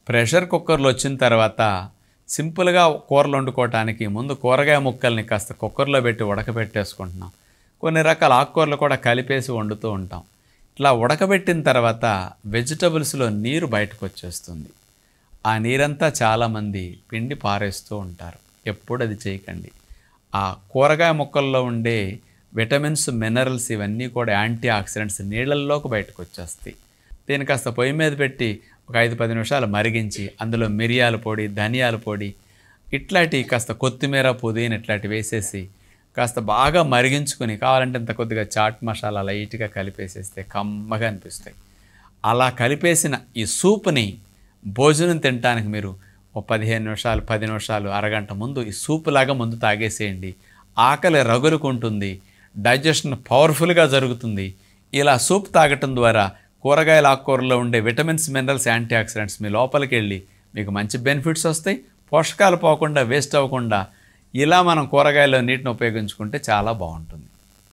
Pressure కుక్కర్లు వచ్చిన తర్వాత సింపుల్గా కూరలు వండుకోవటానికి ముందు కూరగాయ ముక్కల్ని కాస్త కుక్కర్లో పెట్టి ఉడకబెట్టేసుకుంటున్నాం. కొన్ని రకాల ఆకుకూరలు కూడా కలిపేసి వండుతూ ఉంటాం. ఇట్లా ఉడకబెట్టిన తర్వాత వెజిటబుల్స్లో నీరు బయటకు వచ్చేస్తుంది. ఆ నీరంతా చాలామంది పిండి పారేస్తూ ఉంటారు. ఎప్పుడు అది చేయకండి. ఆ కూరగాయ ముక్కల్లో ఉండే విటమిన్స్, మినరల్స్ ఇవన్నీ కూడా యాంటీ ఆక్సిడెంట్స్ నీళ్ళల్లోకి బయటకు వచ్చేస్తాయి. దీన్ని కాస్త పొయ్యి మీద పెట్టి ఒక 5-10 నిమిషాలు మరిగించి అందులో మిరియాల పొడి, ధనియాల పొడి ఇట్లాంటివి కాస్త కొత్తిమీర, పుదీనా ఇట్లాంటివి వేసేసి కాస్త బాగా మరిగించుకొని కావాలంటే ఇంత కొద్దిగా చాట్ మసాలా లైట్గా కలిపేసేస్తే కమ్మగా అనిపిస్తాయి. అలా కలిపేసిన ఈ సూప్ని భోజనం తినడానికి మీరు ఒక 15 నిమిషాలు, 10 నిమిషాలు, అరగంట ముందు ఈ సూప్ లాగా ముందు తాగేసేయండి. ఆకలి రగులుకుంటుంది, డైజెషన్ పవర్ఫుల్గా జరుగుతుంది. ఇలా సూప్ తాగటం ద్వారా కూరగాయల ఆకుకూరలో ఉండే విటమిన్స్, మినరల్స్, యాంటీ ఆక్సిడెంట్స్ మీ లోపలికి వెళ్ళి మీకు మంచి బెనిఫిట్స్ వస్తాయి. పోషకాలు పోకుండా, వేస్ట్ అవ్వకుండా ఇలా మనం కూరగాయల్లో నీటిని ఉపయోగించుకుంటే చాలా బాగుంటుంది.